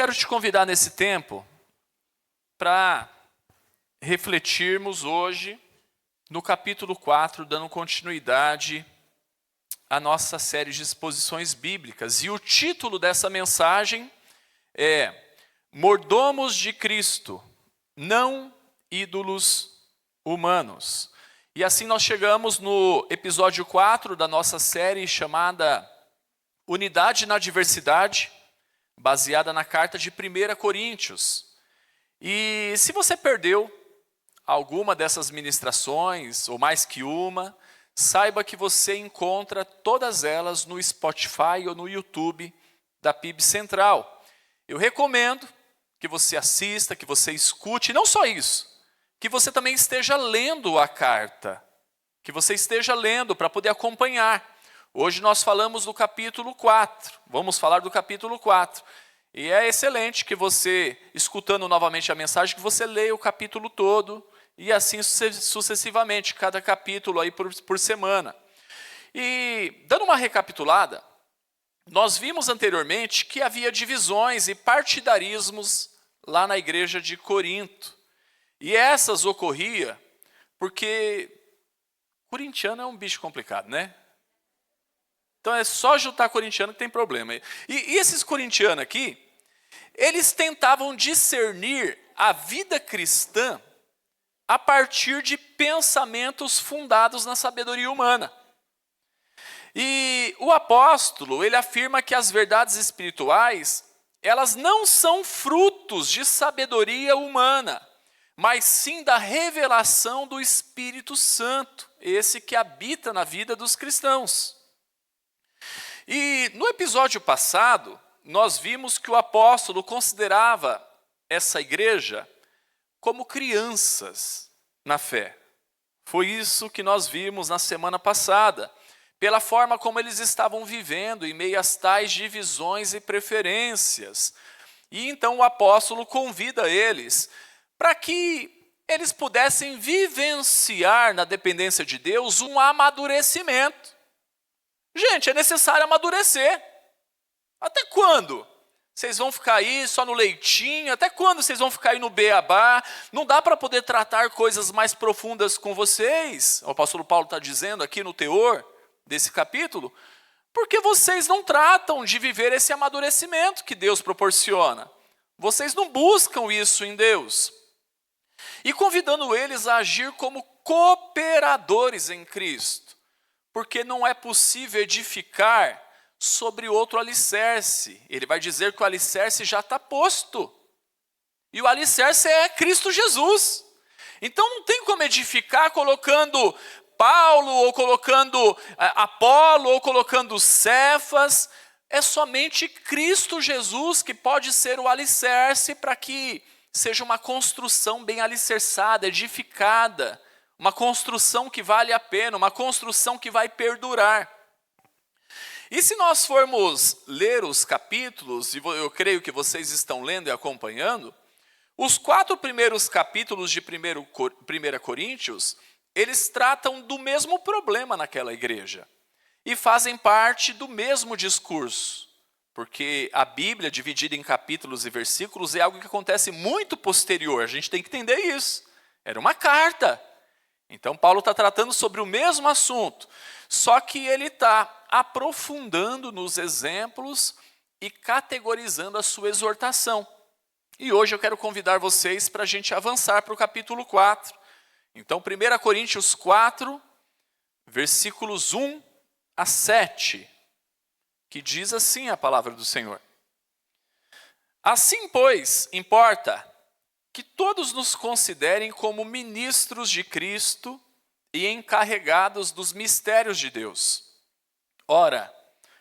quero te convidar nesse tempo para refletirmos hoje no capítulo 4, dando continuidade à nossa série de exposições bíblicas. E o título dessa mensagem é Mordomos de Cristo, não ídolos humanos. E assim nós chegamos no episódio 4 da nossa série chamada Unidade na Diversidade, baseada na carta de 1 Coríntios. E se você perdeu alguma dessas ministrações, ou mais que uma, saiba que você encontra todas elas no Spotify ou no YouTube da PIB Central. Eu recomendo que você assista, que você escute, e não só isso, que você também esteja lendo a carta, que você esteja lendo para poder acompanhar. Hoje nós falamos do capítulo 4, vamos falar do capítulo 4. E é excelente que você, escutando novamente a mensagem, que você leia o capítulo todo, e assim sucessivamente, cada capítulo aí por semana. E, dando uma recapitulada, nós vimos anteriormente que havia divisões e partidarismos lá na igreja de Corinto. E essas ocorriam porque corintiano é um bicho complicado, né? Então é só juntar corintiano que tem problema. E esses corintianos aqui, eles tentavam discernir a vida cristã a partir de pensamentos fundados na sabedoria humana. E o apóstolo, ele afirma que as verdades espirituais, elas não são frutos de sabedoria humana, mas sim da revelação do Espírito Santo, esse que habita na vida dos cristãos. E no episódio passado, nós vimos que o apóstolo considerava essa igreja como crianças na fé. Foi isso que nós vimos na semana passada, pela forma como eles estavam vivendo em meio às tais divisões e preferências. E então o apóstolo convida eles para que eles pudessem vivenciar na dependência de Deus um amadurecimento. Gente, é necessário amadurecer. Até quando? Vocês vão ficar aí só no leitinho? Até quando vocês vão ficar aí no beabá? Não dá para poder tratar coisas mais profundas com vocês? O apóstolo Paulo está dizendo aqui no teor desse capítulo, porque vocês não tratam de viver esse amadurecimento que Deus proporciona. Vocês não buscam isso em Deus. E convidando eles a agir como cooperadores em Cristo. Porque não é possível edificar sobre outro alicerce. Ele vai dizer que o alicerce já está posto. E o alicerce é Cristo Jesus. Então não tem como edificar colocando Paulo, ou colocando Apolo, ou colocando Cefas. É somente Cristo Jesus que pode ser o alicerce para que seja uma construção bem alicerçada, edificada. Uma construção que vale a pena, uma construção que vai perdurar. E se nós formos ler os capítulos, e eu creio que vocês estão lendo e acompanhando, os 4 primeiros capítulos de 1 Coríntios, eles tratam do mesmo problema naquela igreja. E fazem parte do mesmo discurso. Porque a Bíblia, dividida em capítulos e versículos, é algo que acontece muito posterior. A gente tem que entender isso. Era uma carta. Então, Paulo está tratando sobre o mesmo assunto, só que ele está aprofundando nos exemplos e categorizando a sua exortação. E hoje eu quero convidar vocês para a gente avançar para o capítulo 4. Então, 1 Coríntios 4, versículos 1 a 7, que diz assim a palavra do Senhor. Assim, pois, importa que todos nos considerem como ministros de Cristo e encarregados dos mistérios de Deus. Ora,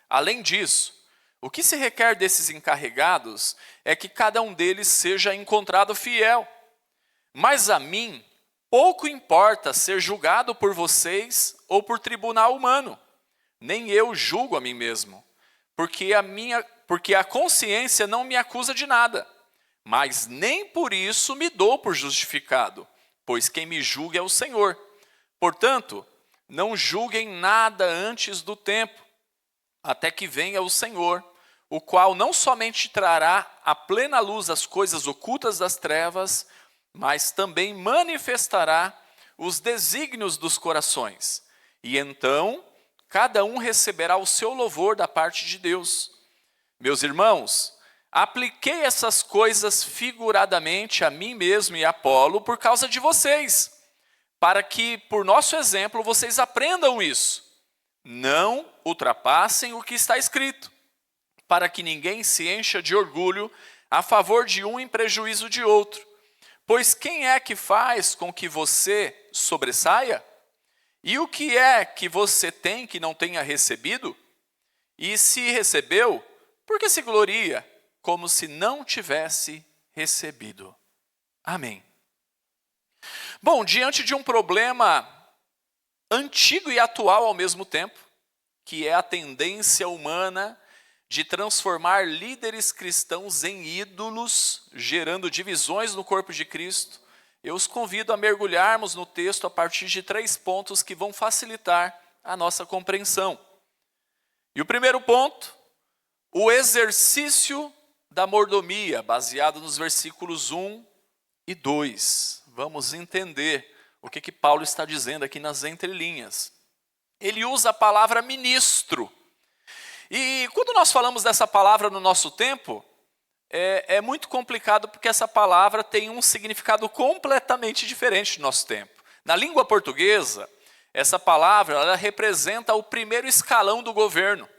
além disso, o que se requer desses encarregados é que cada um deles seja encontrado fiel. Mas a mim, pouco importa ser julgado por vocês ou por tribunal humano. Nem eu julgo a mim mesmo, porque a consciência não me acusa de nada. Mas nem por isso me dou por justificado, pois quem me julga é o Senhor. Portanto, não julguem nada antes do tempo, até que venha o Senhor, o qual não somente trará à plena luz as coisas ocultas das trevas, mas também manifestará os desígnios dos corações. E então, cada um receberá o seu louvor da parte de Deus. Meus irmãos, apliquei essas coisas figuradamente a mim mesmo e a Apolo por causa de vocês, para que, por nosso exemplo, vocês aprendam isso. Não ultrapassem o que está escrito, para que ninguém se encha de orgulho a favor de um em prejuízo de outro. Pois quem é que faz com que você sobressaia? E o que é que você tem que não tenha recebido? E se recebeu, por que se gloria como se não tivesse recebido? Amém. Bom, diante de um problema antigo e atual ao mesmo tempo, que é a tendência humana de transformar líderes cristãos em ídolos, gerando divisões no corpo de Cristo, eu os convido a mergulharmos no texto a partir de 3 pontos que vão facilitar a nossa compreensão. E o primeiro ponto, o exercício da mordomia, baseado nos versículos 1 e 2. Vamos entender o que Paulo está dizendo aqui nas entrelinhas. Ele usa a palavra ministro. E quando nós falamos dessa palavra no nosso tempo, é muito complicado porque essa palavra tem um significado completamente diferente no nosso tempo. Na língua portuguesa, essa palavra ela representa o primeiro escalão do governo.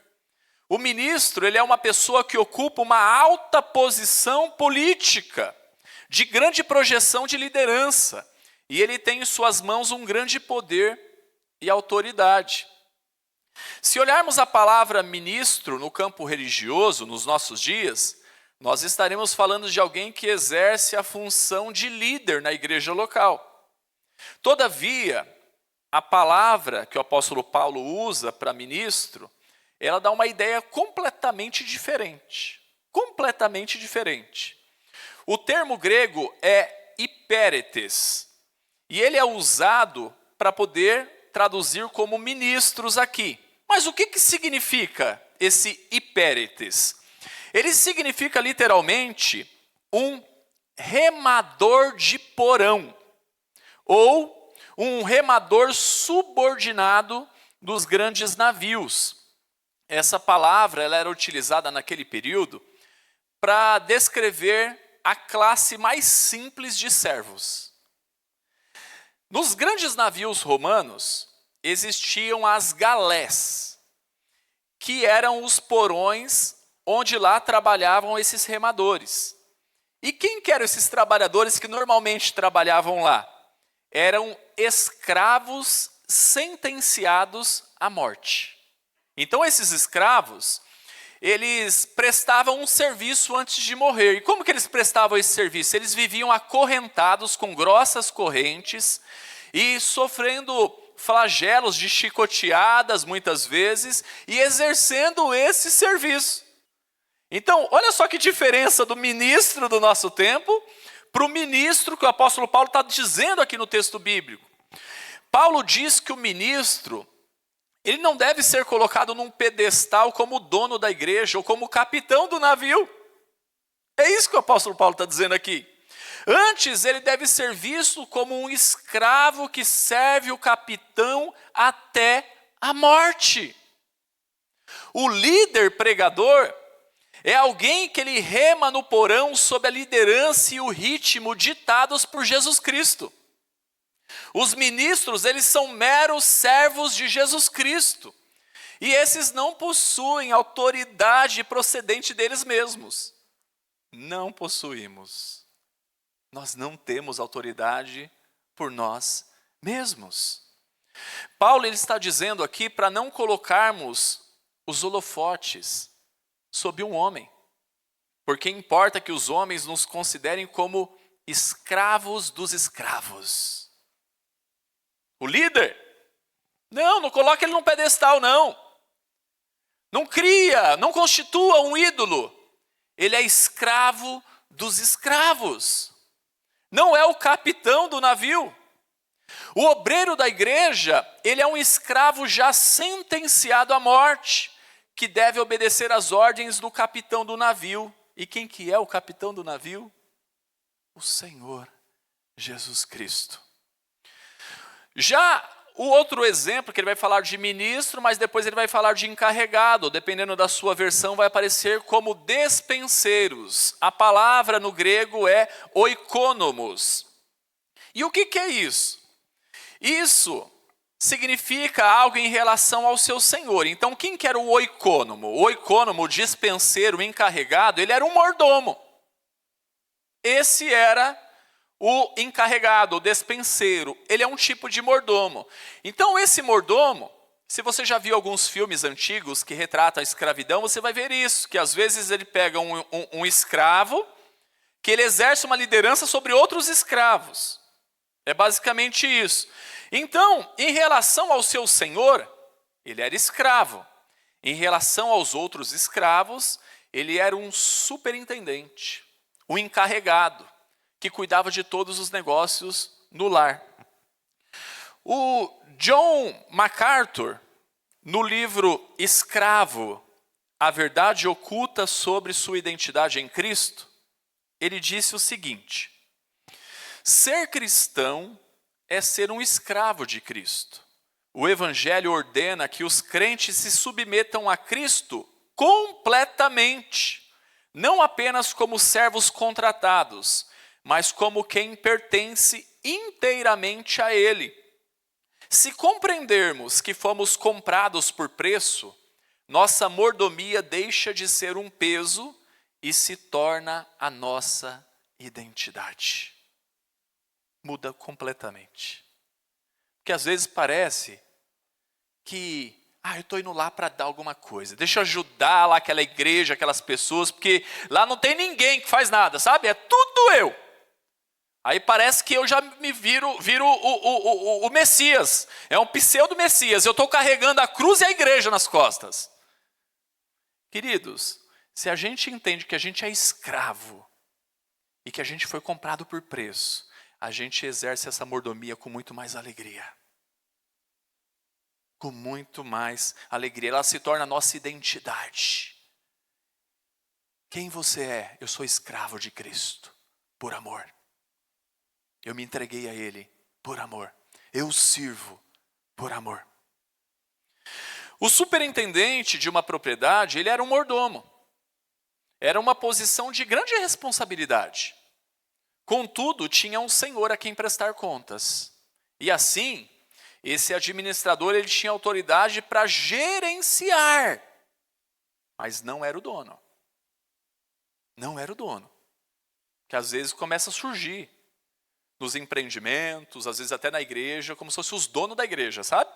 O ministro ele é uma pessoa que ocupa uma alta posição política, de grande projeção de liderança, e ele tem em suas mãos um grande poder e autoridade. Se olharmos a palavra ministro no campo religioso, nos nossos dias, nós estaremos falando de alguém que exerce a função de líder na igreja local. Todavia, a palavra que o apóstolo Paulo usa para ministro, ela dá uma ideia completamente diferente. Completamente diferente. O termo grego é hipéretes, e ele é usado para poder traduzir como ministros aqui. Mas o que significa esse hipéretes? Ele significa literalmente um remador de porão, ou um remador subordinado dos grandes navios. Essa palavra ela era utilizada naquele período para descrever a classe mais simples de servos. Nos grandes navios romanos, existiam as galés, que eram os porões onde lá trabalhavam esses remadores. E quem que eram esses trabalhadores que normalmente trabalhavam lá? Eram escravos sentenciados à morte. Então esses escravos, eles prestavam um serviço antes de morrer. E como que eles prestavam esse serviço? Eles viviam acorrentados com grossas correntes e sofrendo flagelos de chicoteadas muitas vezes e exercendo esse serviço. Então, olha só que diferença do ministro do nosso tempo para o ministro que o apóstolo Paulo está dizendo aqui no texto bíblico. Paulo diz que o ministro, ele não deve ser colocado num pedestal como dono da igreja ou como capitão do navio. É isso que o apóstolo Paulo está dizendo aqui. Antes, ele deve ser visto como um escravo que serve o capitão até a morte. O líder pregador é alguém que ele rema no porão sob a liderança e o ritmo ditados por Jesus Cristo. Os ministros, eles são meros servos de Jesus Cristo. E esses não possuem autoridade procedente deles mesmos. Não possuímos. Nós não temos autoridade por nós mesmos. Paulo ele está dizendo aqui para não colocarmos os holofotes sob um homem. Porque importa que os homens nos considerem como escravos dos escravos. O líder? Não coloca ele num pedestal, não. Não cria, não constitua um ídolo. Ele é escravo dos escravos. Não é o capitão do navio. O obreiro da igreja, ele é um escravo já sentenciado à morte, que deve obedecer às ordens do capitão do navio. E quem que é o capitão do navio? O Senhor Jesus Cristo. Já o outro exemplo, que ele vai falar de ministro, mas depois ele vai falar de encarregado, dependendo da sua versão, vai aparecer como despenseiros. A palavra no grego é oikonomos. E o que é isso? Isso significa algo em relação ao seu senhor. Então, quem que era o oikônomo? O oikônomo, o dispenseiro, o encarregado, ele era um mordomo. Esse era o encarregado, o despenseiro. Ele é um tipo de mordomo. Então, esse mordomo, se você já viu alguns filmes antigos que retratam a escravidão, você vai ver isso, que às vezes ele pega um escravo, que ele exerce uma liderança sobre outros escravos. É basicamente isso. Então, em relação ao seu senhor, ele era escravo. Em relação aos outros escravos, ele era um superintendente, um encarregado, que cuidava de todos os negócios no lar. O John MacArthur, no livro Escravo, a verdade oculta sobre sua identidade em Cristo, ele disse o seguinte: ser cristão é ser um escravo de Cristo. O Evangelho ordena que os crentes se submetam a Cristo completamente, não apenas como servos contratados, mas como quem pertence inteiramente a Ele. Se compreendermos que fomos comprados por preço, nossa mordomia deixa de ser um peso e se torna a nossa identidade. Muda completamente. Porque às vezes parece que, eu estou indo lá para dar alguma coisa. Deixa eu ajudar lá aquela igreja, aquelas pessoas, porque lá não tem ninguém que faz nada, sabe? É tudo eu. Aí parece que eu já me viro o Messias. É um pseudo-Messias. Eu estou carregando a cruz e a igreja nas costas. Queridos, se a gente entende que a gente é escravo e que a gente foi comprado por preço, a gente exerce essa mordomia com muito mais alegria. Com muito mais alegria. Ela se torna a nossa identidade. Quem você é? Eu sou escravo de Cristo, por amor. Eu me entreguei a Ele por amor. Eu sirvo por amor. O superintendente de uma propriedade, ele era um mordomo. Era uma posição de grande responsabilidade. Contudo, tinha um senhor a quem prestar contas. E assim, esse administrador ele tinha autoridade para gerenciar, mas não era o dono. Não era o dono. Que às vezes começa a surgir nos empreendimentos, às vezes até na igreja, como se fosse os donos da igreja, sabe?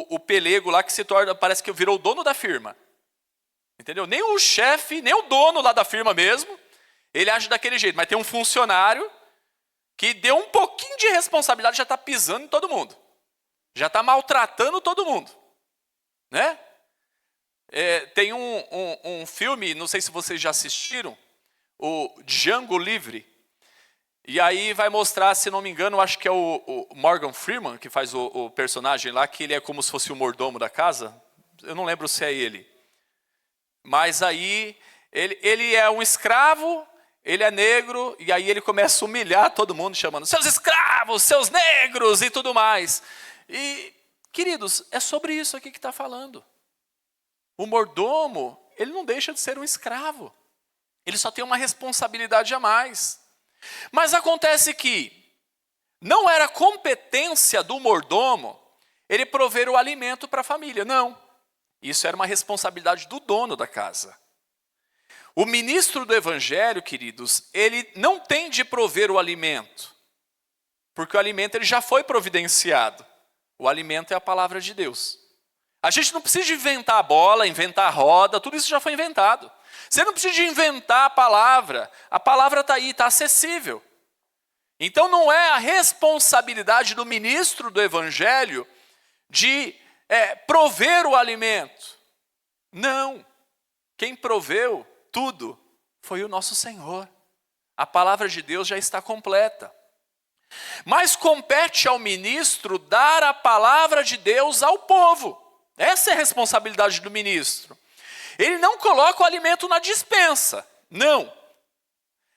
O pelego lá que se torna, parece que virou o dono da firma. Entendeu? Nem o chefe, nem o dono lá da firma mesmo, ele age daquele jeito, mas tem um funcionário que deu um pouquinho de responsabilidade, já está pisando em todo mundo. Já está maltratando todo mundo. Né? Tem um filme, não sei se vocês já assistiram, o Django Livre. E aí vai mostrar, se não me engano, acho que é o Morgan Freeman, que faz o personagem lá, que ele é como se fosse o mordomo da casa. Eu não lembro se é ele. Mas aí, ele é um escravo, ele é negro, e aí ele começa a humilhar todo mundo, chamando seus escravos, seus negros e tudo mais. E, queridos, é sobre isso aqui que está falando. O mordomo, ele não deixa de ser um escravo. Ele só tem uma responsabilidade a mais. Mas acontece que não era competência do mordomo ele prover o alimento para a família, não. Isso era uma responsabilidade do dono da casa. O ministro do evangelho, queridos, ele não tem de prover o alimento, porque o alimento ele já foi providenciado. O alimento é a palavra de Deus. A gente não precisa de inventar a bola, inventar a roda, tudo isso já foi inventado. Você não precisa de inventar a palavra está aí, está acessível. Então não é a responsabilidade do ministro do evangelho de prover o alimento. Não, quem proveu tudo foi o nosso Senhor. A palavra de Deus já está completa. Mas compete ao ministro dar a palavra de Deus ao povo. Essa é a responsabilidade do ministro. Ele não coloca o alimento na despensa, não.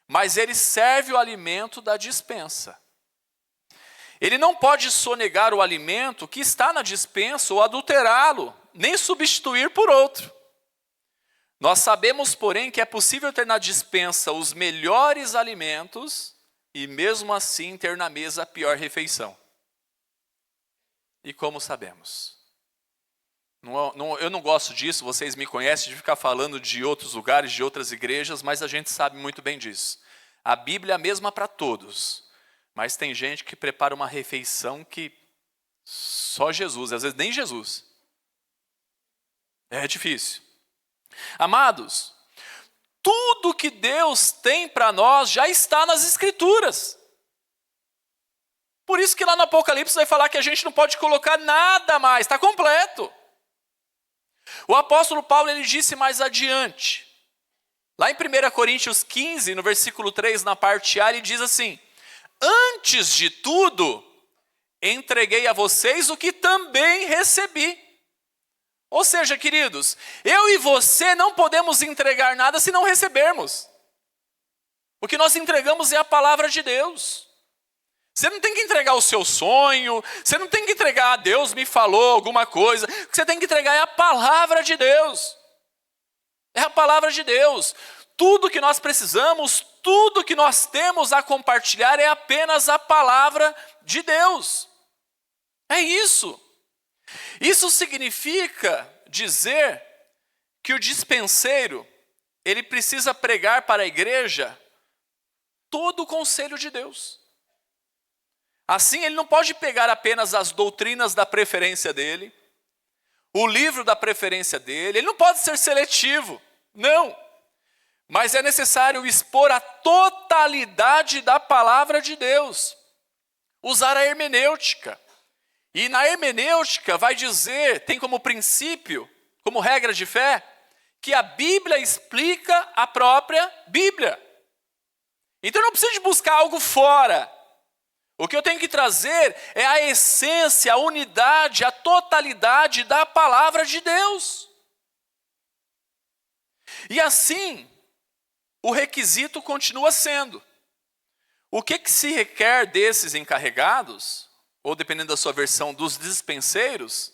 Mas ele serve o alimento da despensa. Ele não pode sonegar o alimento que está na despensa ou adulterá-lo, nem substituir por outro. Nós sabemos, porém, que é possível ter na despensa os melhores alimentos e mesmo assim ter na mesa a pior refeição. E como sabemos? Eu não gosto disso, vocês me conhecem, de ficar falando de outros lugares, de outras igrejas, mas a gente sabe muito bem disso. A Bíblia é a mesma para todos, mas tem gente que prepara uma refeição que só Jesus, às vezes nem Jesus. É difícil. Amados, tudo que Deus tem para nós já está nas Escrituras. Por isso que lá no Apocalipse vai falar que a gente não pode colocar nada mais, está completo. O apóstolo Paulo, ele disse mais adiante, lá em 1 Coríntios 15, no versículo 3, na parte A, ele diz assim: antes de tudo, entreguei a vocês o que também recebi. Ou seja, queridos, eu e você não podemos entregar nada se não recebermos. O que nós entregamos é a palavra de Deus. Você não tem que entregar o seu sonho, você não tem que entregar, Deus me falou alguma coisa. O que você tem que entregar é a palavra de Deus. É a palavra de Deus. Tudo que nós precisamos, tudo que nós temos a compartilhar é apenas a palavra de Deus. É isso. Isso significa dizer que o dispenseiro, ele precisa pregar para a igreja todo o conselho de Deus. Assim, ele não pode pegar apenas as doutrinas da preferência dele, o livro da preferência dele, ele não pode ser seletivo, não. Mas é necessário expor a totalidade da palavra de Deus, usar a hermenêutica. E na hermenêutica vai dizer, tem como princípio, como regra de fé, que a Bíblia explica a própria Bíblia. Então eu não preciso de buscar algo fora. O que eu tenho que trazer é a essência, a unidade, a totalidade da palavra de Deus. E assim, o requisito continua sendo: o que se requer desses encarregados, ou dependendo da sua versão, dos dispenseiros,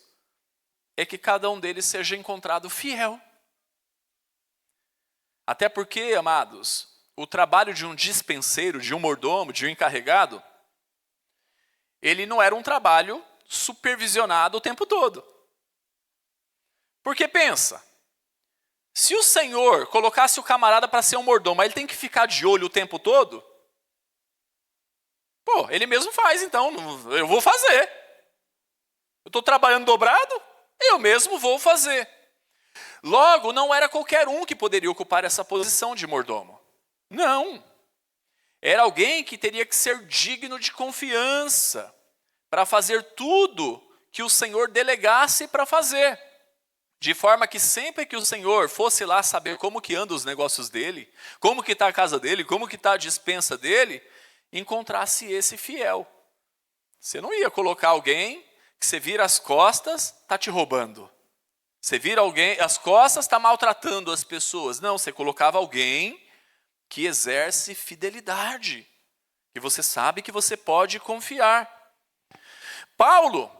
é que cada um deles seja encontrado fiel. Até porque, amados, o trabalho de um dispenseiro, de um mordomo, de um encarregado, ele não era um trabalho supervisionado o tempo todo. Porque pensa, se o Senhor colocasse o camarada para ser um mordomo, mas ele tem que ficar de olho o tempo todo, pô, ele mesmo faz, então, eu vou fazer. Eu estou trabalhando dobrado, eu mesmo vou fazer. Logo, não era qualquer um que poderia ocupar essa posição de mordomo. Não. Era alguém que teria que ser digno de confiança para fazer tudo que o Senhor delegasse para fazer. De forma que sempre que o Senhor fosse lá saber como que andam os negócios dele, como que está a casa dele, como que está a despensa dele, encontrasse esse fiel. Você não ia colocar alguém que você vira as costas, está te roubando. Você vira alguém as costas, está maltratando as pessoas. Não, você colocava alguém que exerce fidelidade, que você sabe que você pode confiar. Paulo,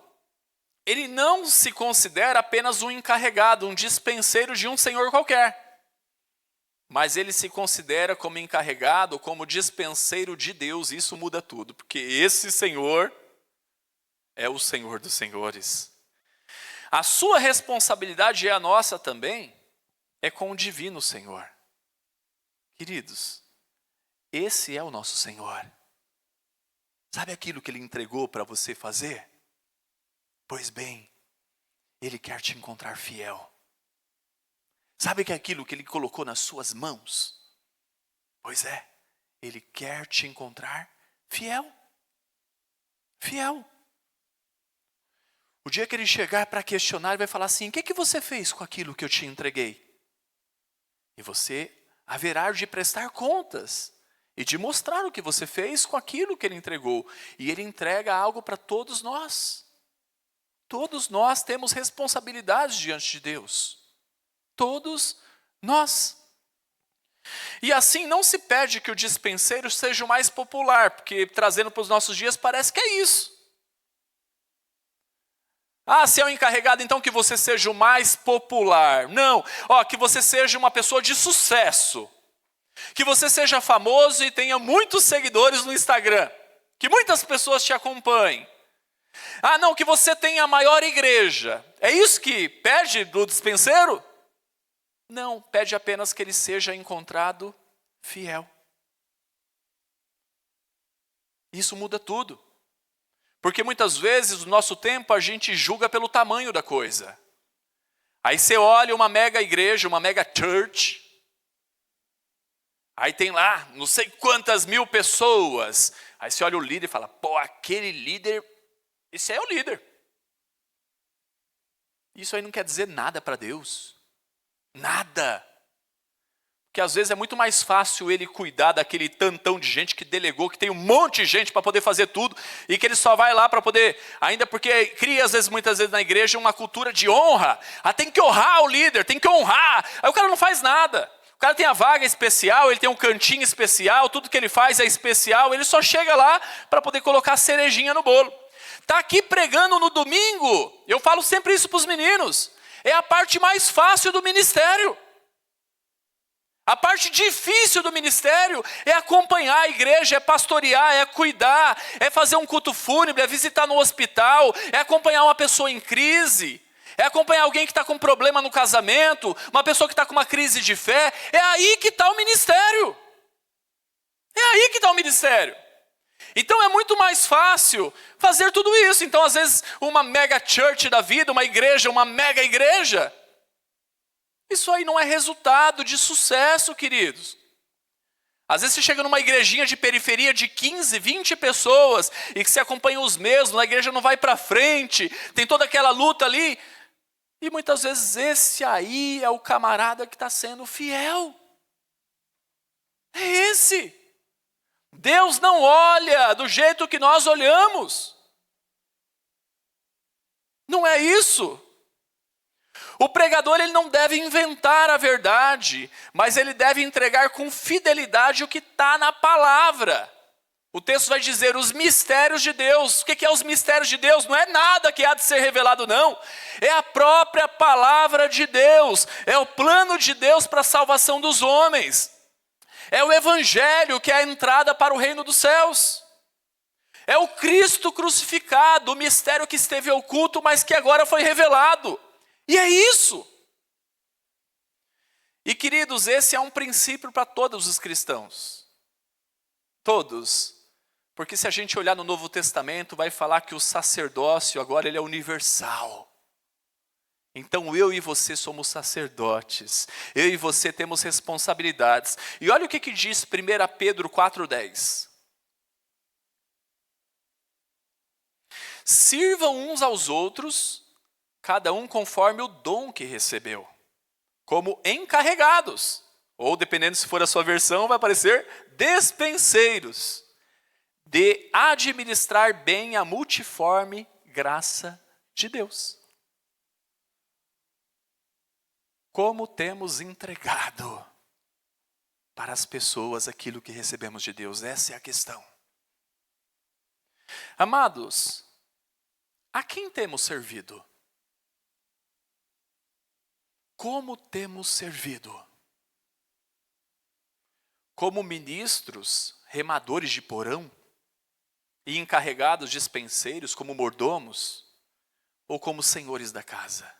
ele não se considera apenas um encarregado, um dispenseiro de um senhor qualquer. Mas ele se considera como encarregado, como dispenseiro de Deus. Isso muda tudo, porque esse Senhor é o Senhor dos senhores. A sua responsabilidade, e a nossa também, é com o divino Senhor. Queridos, esse é o nosso Senhor. Sabe aquilo que Ele entregou para você fazer? Pois bem, Ele quer te encontrar fiel. Sabe que é aquilo que Ele colocou nas suas mãos? Pois é, Ele quer te encontrar fiel. Fiel. O dia que Ele chegar para questionar, Ele vai falar assim: o que você fez com aquilo que eu te entreguei? E você haverá de prestar contas e de mostrar o que você fez com aquilo que Ele entregou. E Ele entrega algo para todos nós. todos nós temos responsabilidades diante de Deus. Todos nós. E assim não se pede que o dispenseiro seja o mais popular, porque trazendo para os nossos dias parece que é isso. Se é o encarregado, então que você seja o mais popular. Não, que você seja uma pessoa de sucesso. Que você seja famoso e tenha muitos seguidores no Instagram. Que muitas pessoas te acompanhem. Não, que você tenha a maior igreja. É isso que pede do dispenseiro? Não, pede apenas que ele seja encontrado fiel. Isso muda tudo. Porque muitas vezes, no nosso tempo, a gente julga pelo tamanho da coisa. Aí você olha uma mega igreja, uma mega church. Aí tem lá, não sei quantas mil pessoas. Aí você olha o líder e fala, aquele líder, esse aí é o líder. Isso aí não quer dizer nada para Deus. Nada. Porque às vezes é muito mais fácil ele cuidar daquele tantão de gente que delegou, que tem um monte de gente para poder fazer tudo, e que ele só vai lá para poder, ainda porque cria muitas vezes na igreja uma cultura de honra. Tem que honrar o líder, tem que honrar. Aí o cara não faz nada. O cara tem a vaga especial, ele tem um cantinho especial, tudo que ele faz é especial, ele só chega lá para poder colocar a cerejinha no bolo. Está aqui pregando no domingo, eu falo sempre isso para os meninos, é a parte mais fácil do ministério. A parte difícil do ministério é acompanhar a igreja, é pastorear, é cuidar, é fazer um culto fúnebre, é visitar no hospital, é acompanhar uma pessoa em crise, é acompanhar alguém que está com problema no casamento, uma pessoa que está com uma crise de fé. É aí que está o ministério. É aí que está o ministério. Então é muito mais fácil fazer tudo isso. Então às vezes uma mega church da vida, uma igreja, uma mega igreja, isso aí não é resultado de sucesso, queridos. Às vezes você chega numa igrejinha de periferia de 15, 20 pessoas e que você acompanha os mesmos, a igreja não vai para frente, tem toda aquela luta ali. E muitas vezes esse aí é o camarada que está sendo fiel. É esse. Deus não olha do jeito que nós olhamos. Não é isso. O pregador ele não deve inventar a verdade, mas ele deve entregar com fidelidade o que está na palavra. O texto vai dizer os mistérios de Deus. O que é os mistérios de Deus? Não é nada que há de ser revelado, não. É a própria palavra de Deus. É o plano de Deus para a salvação dos homens. É o evangelho que é a entrada para o reino dos céus. É o Cristo crucificado, o mistério que esteve oculto, mas que agora foi revelado. E é isso. E queridos, esse é um princípio para todos os cristãos. Todos. Porque se a gente olhar no Novo Testamento, vai falar que o sacerdócio agora ele é universal. Então eu e você somos sacerdotes. Eu e você temos responsabilidades. E olha o que diz 1 Pedro 4,10. Sirvam uns aos outros, cada um conforme o dom que recebeu, como encarregados, ou dependendo se for a sua versão, vai aparecer despenseiros, de administrar bem a multiforme graça de Deus. Como temos entregado para as pessoas aquilo que recebemos de Deus? Essa é a questão. Amados, a quem temos servido? Como temos servido? Como ministros, remadores de porão? E encarregados dispenseiros, como mordomos? Ou como senhores da casa?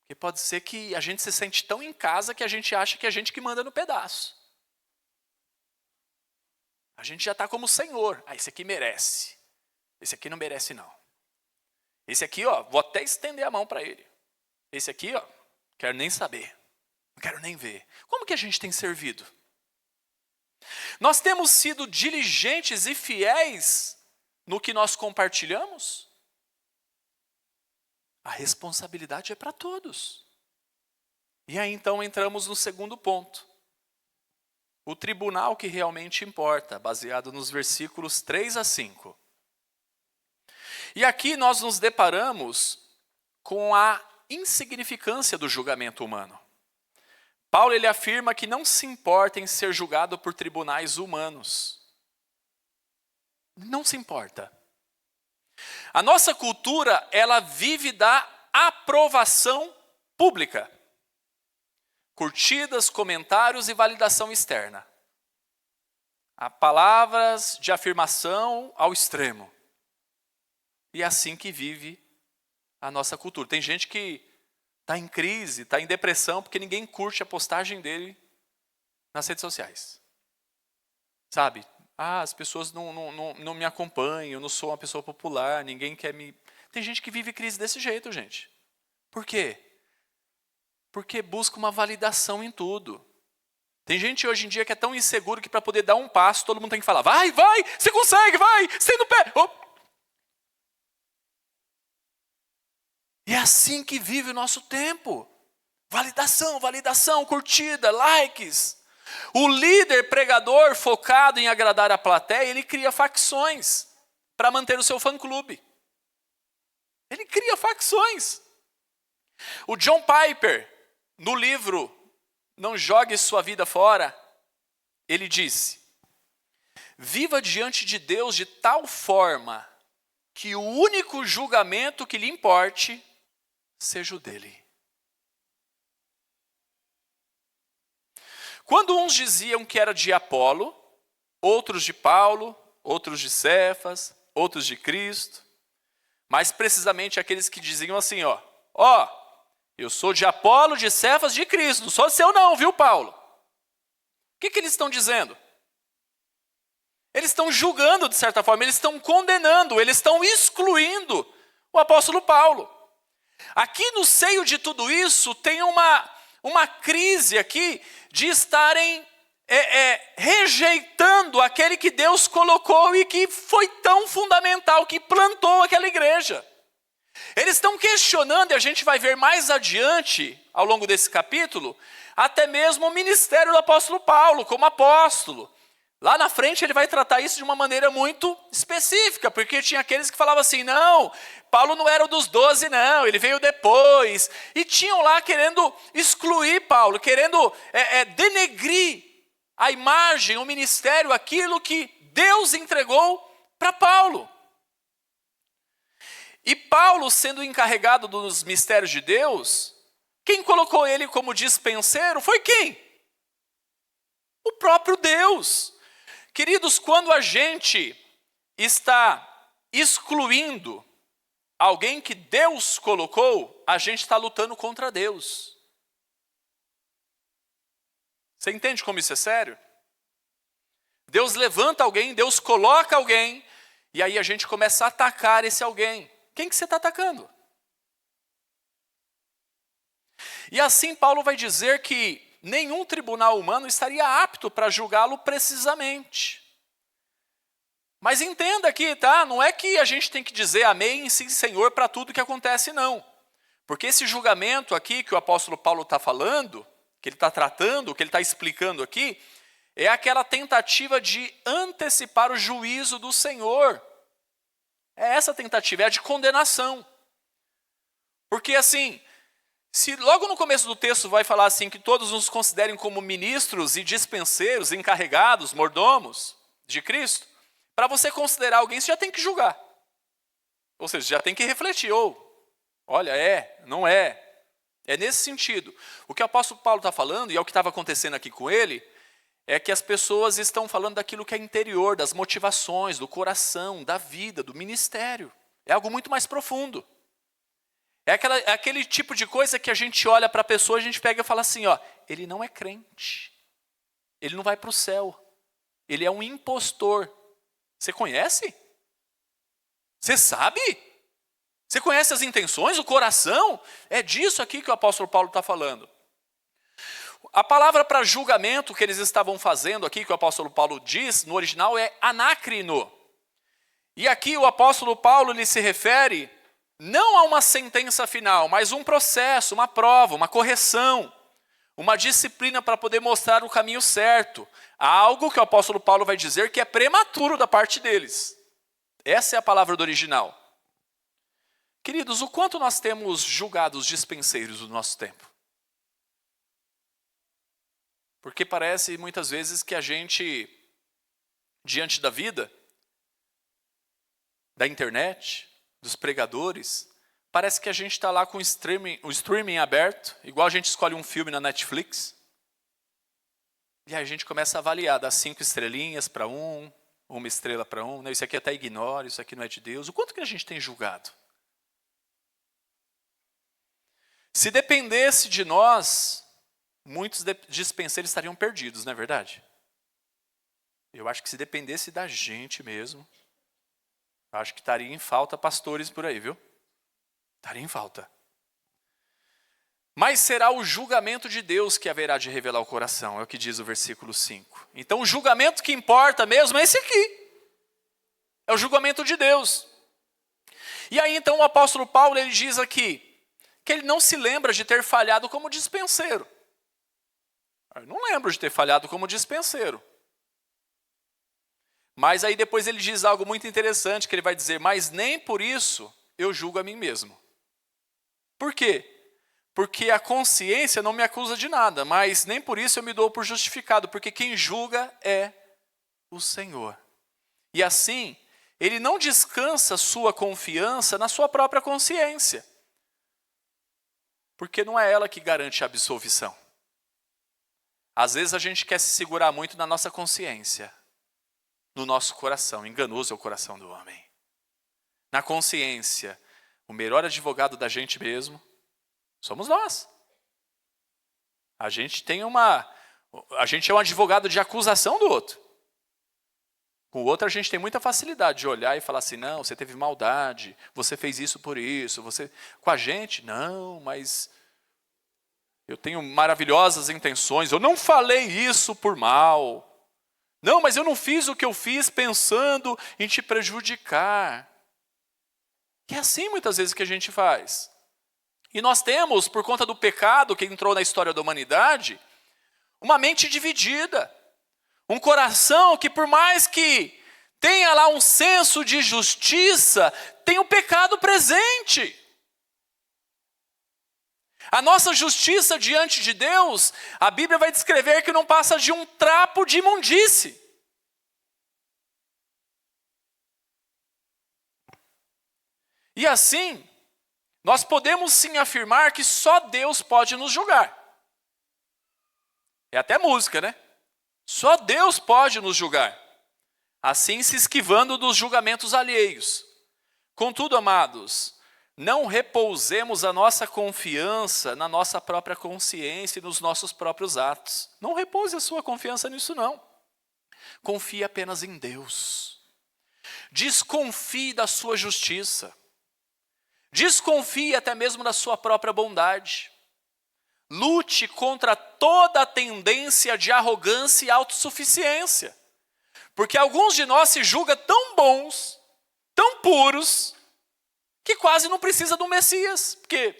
Porque pode ser que a gente se sente tão em casa que a gente acha que é a gente que manda no pedaço. A gente já está como senhor. Esse aqui merece. Esse aqui não merece não. Esse aqui, vou até estender a mão para ele. Esse aqui, quero nem saber. Não quero nem ver. Como que a gente tem servido? Nós temos sido diligentes e fiéis no que nós compartilhamos? A responsabilidade é para todos. E aí então entramos no segundo ponto. O tribunal que realmente importa, baseado nos versículos 3 a 5. E aqui nós nos deparamos com a insignificância do julgamento humano. Paulo ele afirma que não se importa em ser julgado por tribunais humanos. Não se importa. A nossa cultura, ela vive da aprovação pública. Curtidas, comentários e validação externa. Há palavras de afirmação ao extremo. E é assim que vive a nossa cultura. Tem gente que está em crise, está em depressão, porque ninguém curte a postagem dele nas redes sociais. Sabe? As pessoas não me acompanham, eu não sou uma pessoa popular, ninguém quer me... Tem gente que vive crise desse jeito, gente. Por quê? Porque busca uma validação em tudo. Tem gente hoje em dia que é tão inseguro que para poder dar um passo, todo mundo tem que falar, vai, você consegue, vai, você no pé. Oh. E é assim que vive o nosso tempo. Validação, curtida, likes. O líder pregador focado em agradar a plateia, ele cria facções para manter o seu fã-clube. Ele cria facções. O John Piper, no livro Não Jogue Sua Vida Fora, ele disse: viva diante de Deus de tal forma que o único julgamento que lhe importe seja o dele. Quando uns diziam que era de Apolo, outros de Paulo, outros de Cefas, outros de Cristo, mais precisamente aqueles que diziam assim, eu sou de Apolo, de Cefas, de Cristo, não sou seu não, viu, Paulo? O que eles estão dizendo? Eles estão julgando, de certa forma, eles estão condenando, eles estão excluindo o apóstolo Paulo. Aqui no seio de tudo isso, tem uma crise aqui de estarem rejeitando aquele que Deus colocou e que foi tão fundamental, que plantou aquela igreja. Eles estão questionando, e a gente vai ver mais adiante, ao longo desse capítulo, até mesmo o ministério do apóstolo Paulo, como apóstolo. Lá na frente ele vai tratar isso de uma maneira muito específica, porque tinha aqueles que falavam assim, não, Paulo não era o dos 12 não, ele veio depois. E tinham lá querendo excluir Paulo, querendo denegrir a imagem, o ministério, aquilo que Deus entregou para Paulo. E Paulo, sendo encarregado dos mistérios de Deus, quem colocou ele como dispenseiro foi quem? O próprio Deus. Queridos, quando a gente está excluindo alguém que Deus colocou, a gente está lutando contra Deus. Você entende como isso é sério? Deus levanta alguém, Deus coloca alguém, e aí a gente começa a atacar esse alguém. Quem que você está atacando? E assim Paulo vai dizer que nenhum tribunal humano estaria apto para julgá-lo precisamente. Mas entenda aqui, tá? Não é que a gente tem que dizer amém, sim, Senhor, para tudo que acontece, não. Porque esse julgamento aqui que o apóstolo Paulo está falando, que ele está tratando, que ele está explicando aqui, é aquela tentativa de antecipar o juízo do Senhor. É essa tentativa, é a de condenação. Porque assim, se logo no começo do texto vai falar assim, que todos nos considerem como ministros e dispenseiros, encarregados, mordomos de Cristo, para você considerar alguém, você já tem que julgar. Ou seja, já tem que refletir, olha, não é. É nesse sentido. O que o apóstolo Paulo está falando, e é o que estava acontecendo aqui com ele, é que as pessoas estão falando daquilo que é interior, das motivações, do coração, da vida, do ministério. É algo muito mais profundo. É aquele tipo de coisa que a gente olha para a pessoa, a gente pega e fala assim, ele não é crente. Ele não vai para o céu. Ele é um impostor. Você conhece? Você sabe? Você conhece as intenções, o coração? É disso aqui que o apóstolo Paulo está falando. A palavra para julgamento que eles estavam fazendo aqui, que o apóstolo Paulo diz, no original é anácrino. E aqui o apóstolo Paulo ele se refere não a uma sentença final, mas um processo, uma prova, uma correção, uma disciplina para poder mostrar o caminho certo. Algo que o apóstolo Paulo vai dizer que é prematuro da parte deles. Essa é a palavra do original. Queridos, o quanto nós temos julgado os dispenseiros do nosso tempo? Porque parece muitas vezes que a gente, diante da vida, da internet, dos pregadores, parece que a gente está lá com o streaming aberto, igual a gente escolhe um filme na Netflix, e aí a gente começa a avaliar, dá 5 estrelinhas para um, 1 estrela para um, isso aqui até ignora, isso aqui não é de Deus. O quanto que a gente tem julgado? Se dependesse de nós, muitos dispenseiros estariam perdidos, não é verdade? Eu acho que se dependesse da gente mesmo, acho que estaria em falta pastores por aí, viu? Estaria em falta. Mas será o julgamento de Deus que haverá de revelar o coração, é o que diz o versículo 5. Então o julgamento que importa mesmo é esse aqui. É o julgamento de Deus. E aí então o apóstolo Paulo, ele diz aqui, que ele não se lembra de ter falhado como dispenseiro. Eu não lembro de ter falhado como dispenseiro. Mas aí depois ele diz algo muito interessante, que ele vai dizer, mas nem por isso eu julgo a mim mesmo. Por quê? Porque a consciência não me acusa de nada, mas nem por isso eu me dou por justificado, porque quem julga é o Senhor. E assim, ele não descansa sua confiança na sua própria consciência. Porque não é ela que garante a absolvição. Às vezes a gente quer se segurar muito na nossa consciência, no nosso coração. Enganoso é o coração do homem. Na consciência, o melhor advogado da gente mesmo somos nós. A gente é um advogado de acusação do outro. Com o outro a gente tem muita facilidade de olhar e falar assim, não, você teve maldade, você fez isso por isso, Com a gente, não, mas eu tenho maravilhosas intenções, eu não falei isso por mal. Não, mas eu não fiz o que eu fiz pensando em te prejudicar. E é assim muitas vezes que a gente faz. E nós temos, por conta do pecado que entrou na história da humanidade, uma mente dividida. Um coração que por mais que tenha lá um senso de justiça, tem o pecado presente. A nossa justiça diante de Deus, a Bíblia vai descrever que não passa de um trapo de imundície. E assim, nós podemos sim afirmar que só Deus pode nos julgar. É até música, né? Só Deus pode nos julgar. Assim se esquivando dos julgamentos alheios. Contudo, amados, não repousemos a nossa confiança na nossa própria consciência e nos nossos próprios atos. Não repouse a sua confiança nisso, não. Confie apenas em Deus. Desconfie da sua justiça. Desconfie até mesmo da sua própria bondade. Lute contra toda a tendência de arrogância e autossuficiência. Porque alguns de nós se julgam tão bons, tão puros, que quase não precisa do Messias. Porque,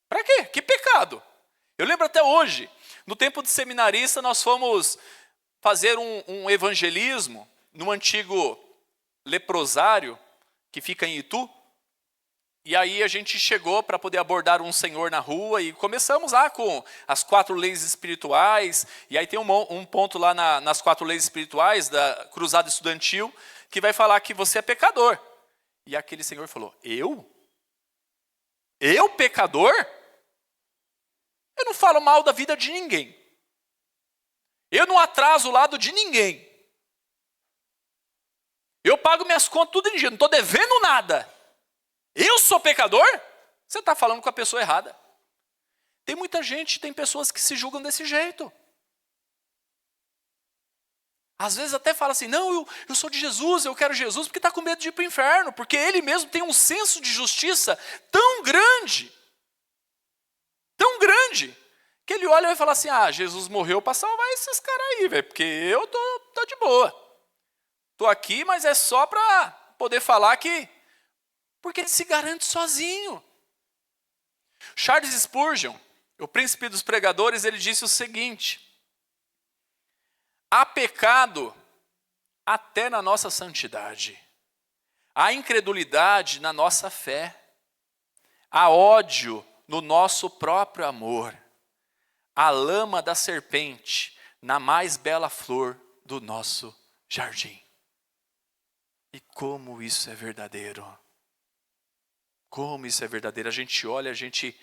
para quê? Que pecado. Eu lembro até hoje, no tempo de seminarista, nós fomos fazer um evangelismo no antigo leprosário, que fica em Itu. E aí a gente chegou para poder abordar um senhor na rua e começamos lá com as 4 leis espirituais. E aí tem um ponto lá nas 4 leis espirituais da cruzada estudantil que vai falar que você é pecador. E aquele senhor falou, eu? Eu pecador? Eu não falo mal da vida de ninguém. Eu não atraso o lado de ninguém. Eu pago minhas contas tudo em dia, não estou devendo nada. Eu sou pecador? Você está falando com a pessoa errada. Tem muita gente, tem pessoas que se julgam desse jeito. Às vezes até fala assim, não, eu sou de Jesus, eu quero Jesus, porque está com medo de ir para o inferno, porque ele mesmo tem um senso de justiça tão grande, que ele olha e vai falar assim, Jesus morreu para salvar esses caras aí, velho, porque eu tô de boa. Estou aqui, mas é só para poder falar que... Porque ele se garante sozinho. Charles Spurgeon, o príncipe dos pregadores, ele disse o seguinte, há pecado até na nossa santidade. há incredulidade na nossa fé, há ódio no nosso próprio amor, há lama da serpente na mais bela flor do nosso jardim. E como isso é verdadeiro. Como isso é verdadeiro. A gente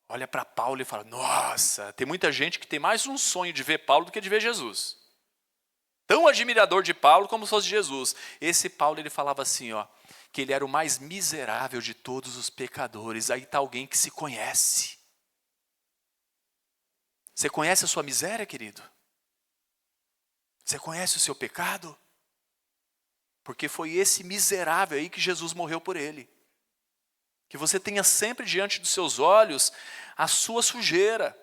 olha para Paulo e fala, nossa, tem muita gente que tem mais um sonho de ver Paulo do que de ver Jesus. Tão admirador de Paulo como se fosse Jesus. Esse Paulo, ele falava assim, que ele era o mais miserável de todos os pecadores. Aí está alguém que se conhece. Você conhece a sua miséria, querido? Você conhece o seu pecado? Porque foi esse miserável aí que Jesus morreu por ele. Que você tenha sempre diante dos seus olhos a sua sujeira,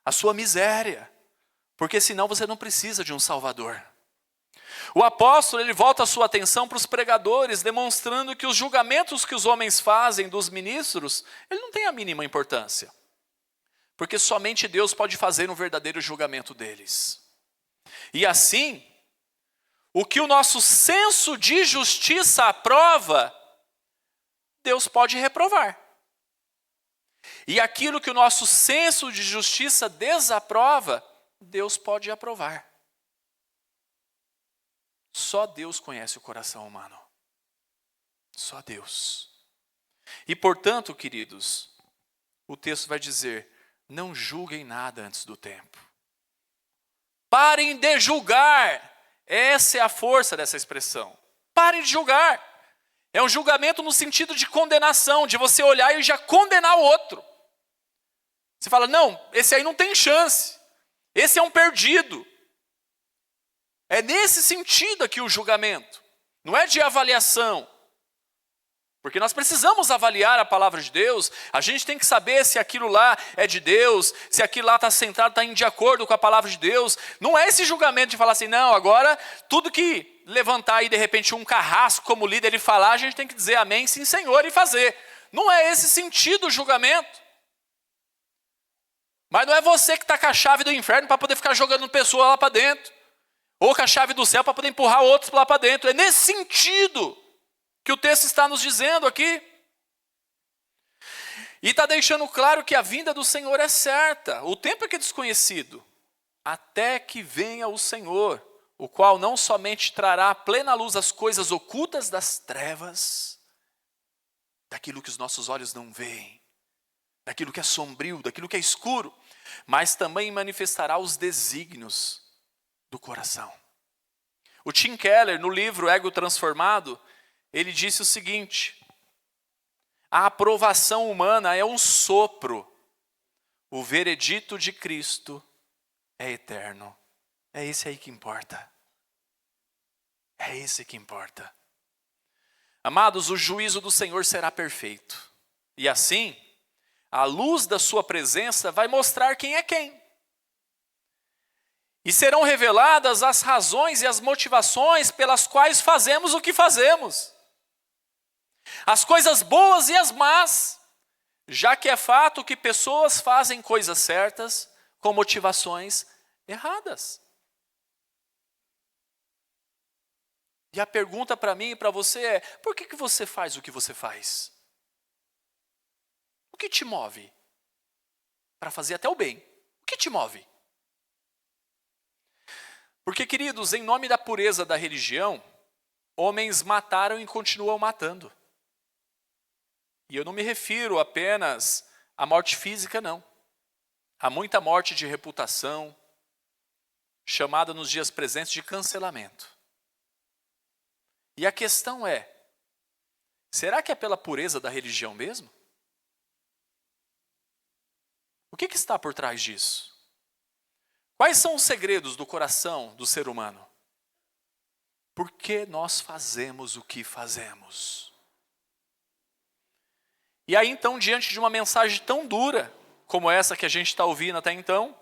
a sua miséria. Porque senão você não precisa de um Salvador. O apóstolo, ele volta a sua atenção para os pregadores, demonstrando que os julgamentos que os homens fazem dos ministros, ele não tem a mínima importância. Porque somente Deus pode fazer um verdadeiro julgamento deles. E assim, o que o nosso senso de justiça aprova, Deus pode reprovar. E aquilo que o nosso senso de justiça desaprova, Deus pode aprovar. Só Deus conhece o coração humano. Só Deus. E portanto, queridos, o texto vai dizer, não julguem nada antes do tempo. Parem de julgar. Essa é a força dessa expressão. Parem de julgar. É um julgamento no sentido de condenação, de você olhar e já condenar o outro. Você fala, não, esse aí não tem chance. Esse é um perdido. É nesse sentido aqui o julgamento. Não é de avaliação. Porque nós precisamos avaliar a palavra de Deus. A gente tem que saber se aquilo lá é de Deus, se aquilo lá está centrado, está de acordo com a palavra de Deus. Não é esse julgamento de falar assim, não, agora tudo que levantar aí de repente um carrasco como líder e falar, a gente tem que dizer amém, sim Senhor e fazer. Não é esse sentido o julgamento. Mas não é você que está com a chave do inferno para poder ficar jogando pessoa lá para dentro. Ou com a chave do céu para poder empurrar outros lá para dentro. É nesse sentido que o texto está nos dizendo aqui. E está deixando claro que a vinda do Senhor é certa. O tempo é que é desconhecido. Até que venha o Senhor, o qual não somente trará à plena luz as coisas ocultas das trevas, daquilo que os nossos olhos não veem, daquilo que é sombrio, daquilo que é escuro, mas também manifestará os desígnios do coração. O Tim Keller, no livro Ego Transformado, ele disse o seguinte, a aprovação humana é um sopro, o veredito de Cristo é eterno. É esse aí que importa. É esse que importa. Amados, o juízo do Senhor será perfeito. E assim, a luz da sua presença vai mostrar quem é quem. E serão reveladas as razões e as motivações pelas quais fazemos o que fazemos. As coisas boas e as más, já que é fato que pessoas fazem coisas certas com motivações erradas. E a pergunta para mim e para você é, por que você faz o que você faz? O que te move? Para fazer até o bem. O que te move? Porque, queridos, em nome da pureza da religião, homens mataram e continuam matando. E eu não me refiro apenas à morte física, não. Há muita morte de reputação, chamada nos dias presentes de cancelamento. E a questão é, será que é pela pureza da religião mesmo? O que está por trás disso? Quais são os segredos do coração do ser humano? Por que nós fazemos o que fazemos? E aí então, diante de uma mensagem tão dura, como essa que a gente está ouvindo até então,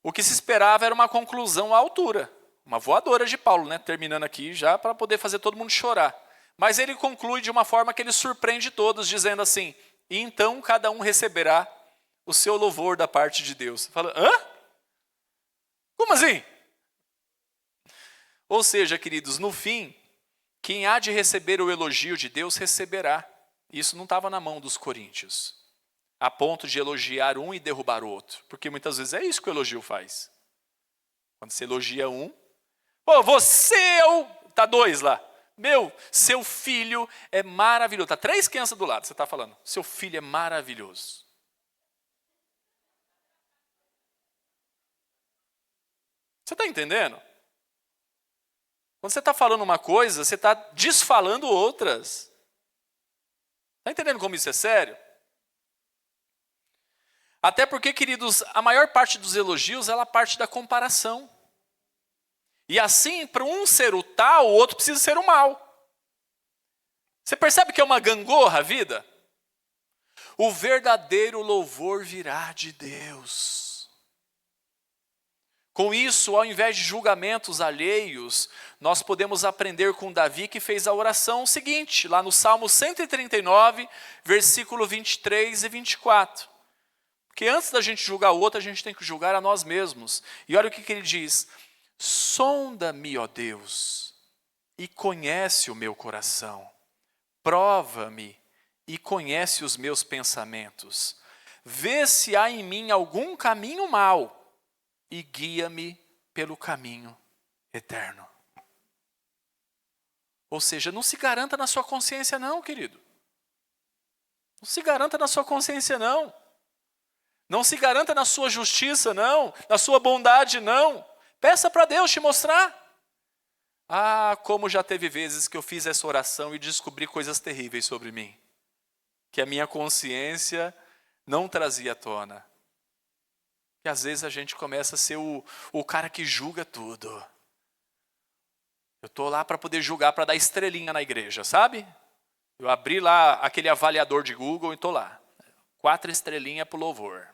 o que se esperava era uma conclusão à altura. Uma voadora de Paulo, né? Terminando aqui já para poder fazer todo mundo chorar. Mas ele conclui de uma forma que ele surpreende todos, dizendo assim, e então cada um receberá o seu louvor da parte de Deus. Fala, hã? Como assim? Ou seja, queridos, no fim, Quem há de receber o elogio de Deus, receberá. Isso não estava na mão dos coríntios, a ponto de elogiar um e derrubar o outro. Porque muitas vezes é isso que o elogio faz. Quando você elogia um, pô, você é o... Tá dois lá. Meu, seu filho é maravilhoso. Tá 3 crianças do lado, você está falando. Seu filho é maravilhoso. Você está entendendo? Quando você está falando uma coisa, você está desfalando outras. Está entendendo como isso é sério? Até porque, queridos, a maior parte dos elogios, ela parte da comparação. E assim, para um ser o tal, o outro precisa ser o mal. Você percebe que é uma gangorra a vida? O verdadeiro louvor virá de Deus. Com isso, ao invés de julgamentos alheios, nós podemos aprender com Davi, que fez a oração seguinte, lá no Salmo 139, versículo 23 e 24. Porque antes da gente julgar o outro, a gente tem que julgar a nós mesmos. E olha o que ele diz: sonda-me, ó Deus, e conhece o meu coração. Prova-me e conhece os meus pensamentos. Vê se há em mim algum caminho mau e guia-me pelo caminho eterno. Ou seja, não se garanta na sua consciência não, querido. Não se garanta na sua consciência não. Não se garanta na sua justiça não, na sua bondade não. Peça para Deus te mostrar. Ah, como já teve vezes que eu fiz essa oração e descobri coisas terríveis sobre mim, que a minha consciência não trazia à tona. E às vezes a gente começa a ser o cara que julga tudo. Eu estou lá para poder julgar, para dar estrelinha na igreja, sabe? Eu abri lá aquele avaliador de Google e estou lá. 4 estrelinhas para o louvor.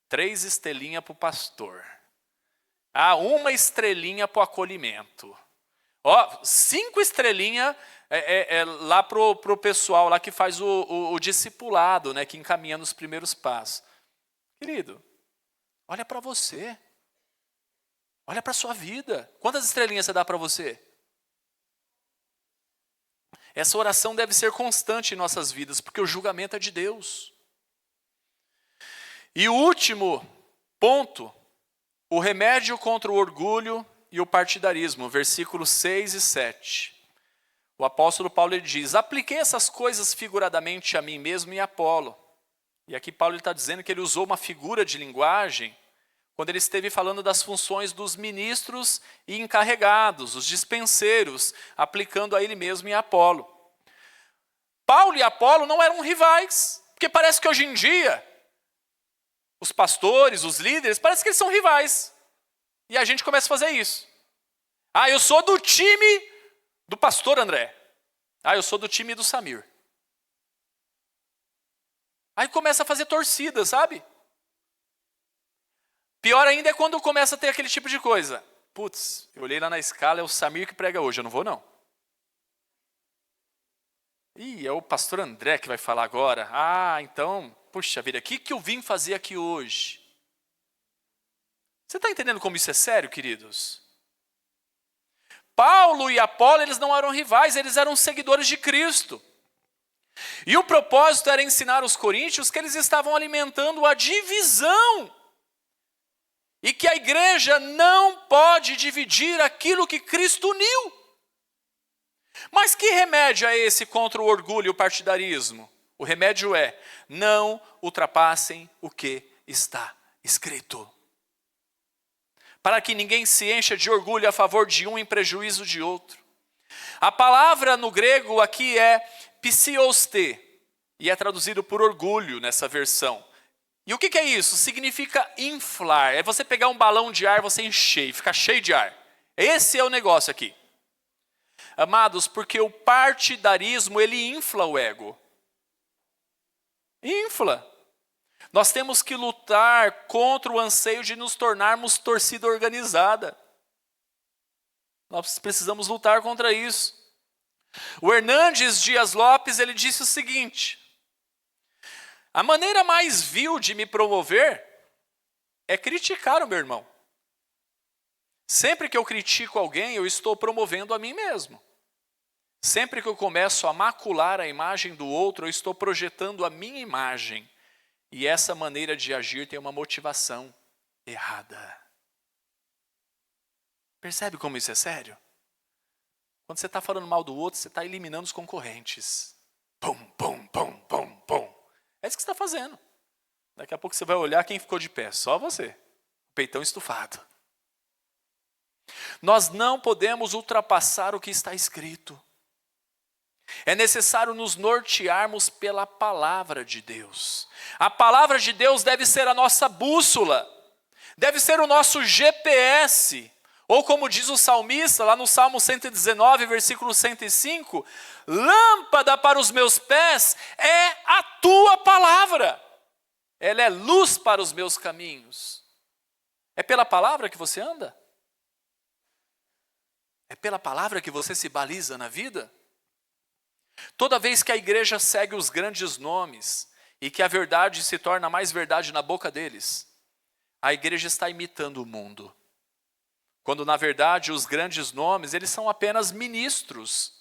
3 estrelinhas para o pastor. 1 estrelinha para o acolhimento. 5 estrelinhas lá para o pessoal lá que faz o discipulado, né, que encaminha nos primeiros passos. Querido, olha para você. Olha para a sua vida. Quantas estrelinhas você dá para você? Essa oração deve ser constante em nossas vidas, porque o julgamento é de Deus. E o último ponto, o remédio contra o orgulho e o partidarismo, versículos 6 e 7. O apóstolo Paulo ele diz: apliquei essas coisas figuradamente a mim mesmo e a Apolo. E aqui Paulo está dizendo que ele usou uma figura de linguagem quando ele esteve falando das funções dos ministros e encarregados, os dispenseiros, aplicando a ele mesmo e a Apolo. Paulo e Apolo não eram rivais, porque parece que hoje em dia os pastores, os líderes, parece que eles são rivais. E a gente começa a fazer isso. Eu sou do time do pastor André. Eu sou do time do Samir. Aí começa a fazer torcida, sabe? Pior ainda é quando começa a ter aquele tipo de coisa. Putz, eu olhei lá na escala, é o Samir que prega hoje, eu não vou não. É o pastor André que vai falar agora. Então, puxa vida, o que eu vim fazer aqui hoje? Você está entendendo como isso é sério, queridos? Paulo e Apolo, eles não eram rivais, eles eram seguidores de Cristo. E o propósito era ensinar os coríntios que eles estavam alimentando a divisão. E que a igreja não pode dividir aquilo que Cristo uniu. Mas que remédio é esse contra o orgulho e o partidarismo? O remédio é: não ultrapassem o que está escrito. Para que ninguém se encha de orgulho a favor de um em prejuízo de outro. A palavra no grego aqui é psioste, e é traduzido por orgulho nessa versão. E o que é isso? Significa inflar. É você pegar um balão de ar, você encher e ficar cheio de ar. Esse é o negócio aqui. Amados, porque o partidarismo, ele infla o ego. Infla. Nós temos que lutar contra o anseio de nos tornarmos torcida organizada. Nós precisamos lutar contra isso. O Hernandes Dias Lopes, ele disse o seguinte: a maneira mais vil de me promover é criticar o meu irmão. Sempre que eu critico alguém, eu estou promovendo a mim mesmo. Sempre que eu começo a macular a imagem do outro, eu estou projetando a minha imagem. E essa maneira de agir tem uma motivação errada. Percebe como isso é sério? Quando você está falando mal do outro, você está eliminando os concorrentes. Pum, pum, pum, pum, pum. É isso que você está fazendo. Daqui a pouco você vai olhar quem ficou de pé. Só você. Peitão estufado. Nós não podemos ultrapassar o que está escrito. É necessário nos nortearmos pela palavra de Deus. A palavra de Deus deve ser a nossa bússola. Deve ser o nosso GPS. Ou como diz o salmista, lá no Salmo 119, versículo 105, lâmpada para os meus pés é a tua palavra. Ela é luz para os meus caminhos. É pela palavra que você anda? É pela palavra que você se baliza na vida? Toda vez que a igreja segue os grandes nomes e que a verdade se torna mais verdade na boca deles, a igreja está imitando o mundo. Quando na verdade os grandes nomes, eles são apenas ministros,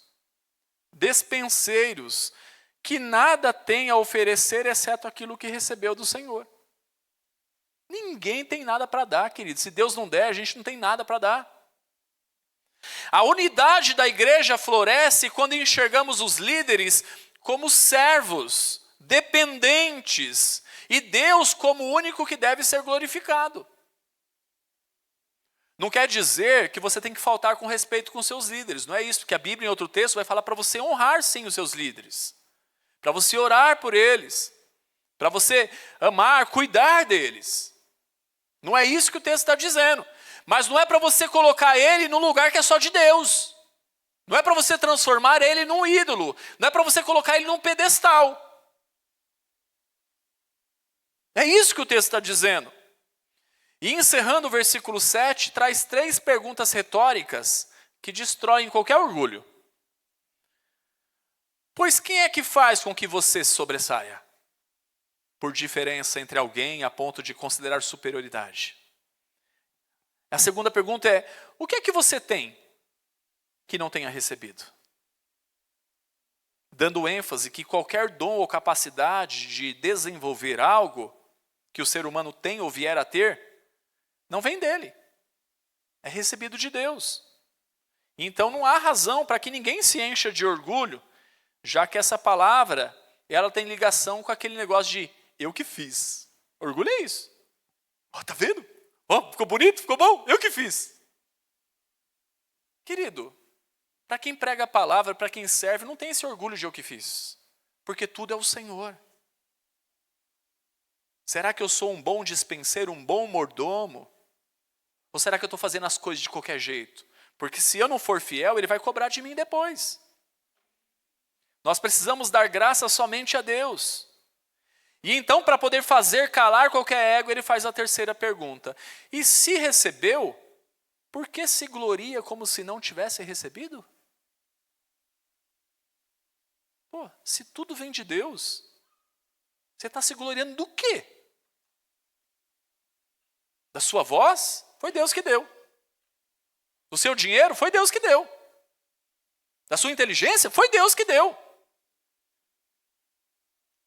despenseiros, que nada têm a oferecer exceto aquilo que recebeu do Senhor. Ninguém tem nada para dar, querido. Se Deus não der, a gente não tem nada para dar. A unidade da igreja floresce quando enxergamos os líderes como servos, dependentes, e Deus como o único que deve ser glorificado. Não quer dizer que você tem que faltar com respeito com seus líderes, não é isso, porque a Bíblia em outro texto vai falar para você honrar sim os seus líderes, para você orar por eles, para você amar, cuidar deles. Não é isso que o texto está dizendo. Mas não é para você colocar ele num lugar que é só de Deus. Não é para você transformar ele num ídolo. Não é para você colocar ele num pedestal. É isso que o texto está dizendo. E encerrando o versículo 7, traz 3 perguntas retóricas que destroem qualquer orgulho. Pois quem é que faz com que você sobressaia? Por diferença entre alguém a ponto de considerar superioridade. A segunda pergunta é, o que é que você tem que não tenha recebido? Dando ênfase que qualquer dom ou capacidade de desenvolver algo que o ser humano tem ou vier a ter, não vem dele. É recebido de Deus. Então não há razão para que ninguém se encha de orgulho, já que essa palavra, ela tem ligação com aquele negócio de eu que fiz. Orgulho é isso. Tá vendo? Ficou bonito? Ficou bom? Eu que fiz. Querido, para quem prega a palavra, para quem serve, não tem esse orgulho de eu que fiz. Porque tudo é o Senhor. Será que eu sou um bom dispenseiro, um bom mordomo? Ou será que eu estou fazendo as coisas de qualquer jeito? Porque se eu não for fiel, ele vai cobrar de mim depois. Nós precisamos dar graça somente a Deus. E então, para poder fazer calar qualquer ego, ele faz a terceira pergunta. E se recebeu, por que se gloria como se não tivesse recebido? Se tudo vem de Deus, você está se gloriando do quê? Da sua voz? Foi Deus que deu. Do seu dinheiro? Foi Deus que deu. Da sua inteligência? Foi Deus que deu.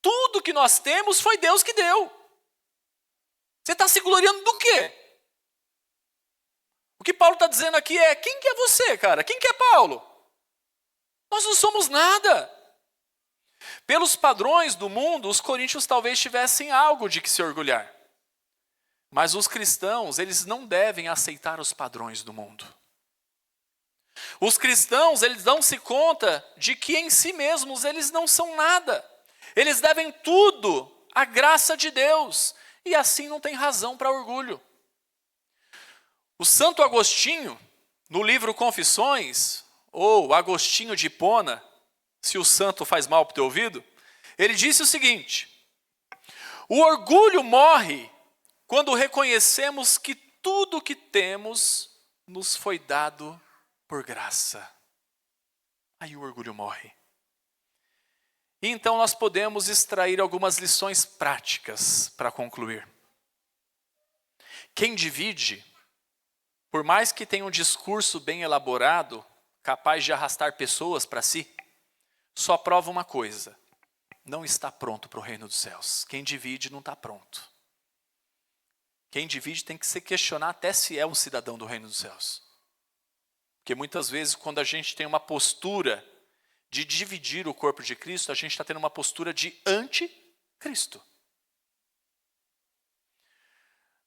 Tudo que nós temos foi Deus que deu. Você está se gloriando do quê? O que Paulo está dizendo aqui é, quem que é você, cara? Quem que é Paulo? Nós não somos nada. Pelos padrões do mundo, os coríntios talvez tivessem algo de que se orgulhar. Mas os cristãos, eles não devem aceitar os padrões do mundo. Os cristãos, eles dão-se conta de que em si mesmos eles não são nada. Eles devem tudo à graça de Deus. E assim não tem razão para orgulho. O Santo Agostinho, no livro Confissões, ou Agostinho de Hipona, se o santo faz mal para o teu ouvido, ele disse o seguinte: o orgulho morre quando reconhecemos que tudo o que temos nos foi dado por graça. Aí o orgulho morre. E então nós podemos extrair algumas lições práticas para concluir. Quem divide, por mais que tenha um discurso bem elaborado, capaz de arrastar pessoas para si, só prova uma coisa: não está pronto para o reino dos céus. Quem divide não está pronto. Quem divide tem que se questionar até se é um cidadão do reino dos céus. Porque muitas vezes, quando a gente tem uma postura de dividir o corpo de Cristo, a gente está tendo uma postura de anticristo.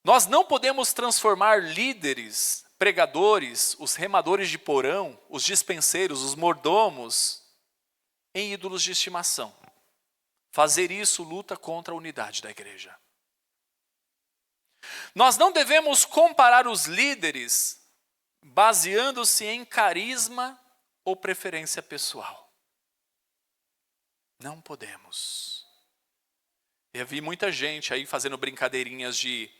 Nós não podemos transformar líderes, pregadores, os remadores de porão, os dispenseiros, os mordomos, em ídolos de estimação. Fazer isso luta contra a unidade da igreja. Nós não devemos comparar os líderes baseando-se em carisma ou preferência pessoal. Não podemos. Eu vi muita gente aí fazendo brincadeirinhas de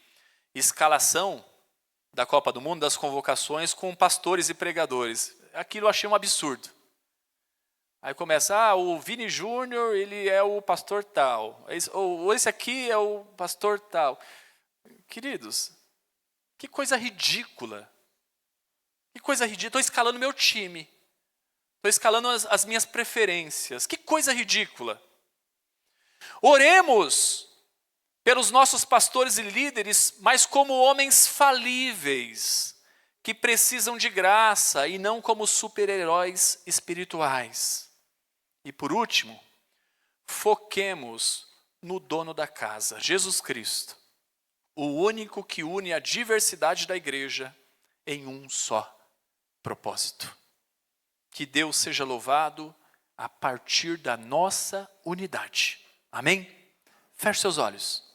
escalação da Copa do Mundo, das convocações com pastores e pregadores. Aquilo eu achei um absurdo. Aí começa, o Vini Júnior, ele é o pastor tal. Ou esse aqui é o pastor tal. Queridos, que coisa ridícula. Que coisa ridícula. Estou escalando meu time. Estou escalando as minhas preferências. Que coisa ridícula. Oremos pelos nossos pastores e líderes, mas como homens falíveis, que precisam de graça e não como super-heróis espirituais. E por último, foquemos no dono da casa, Jesus Cristo, o único que une a diversidade da igreja em um só propósito. Que Deus seja louvado a partir da nossa unidade. Amém? Feche seus olhos.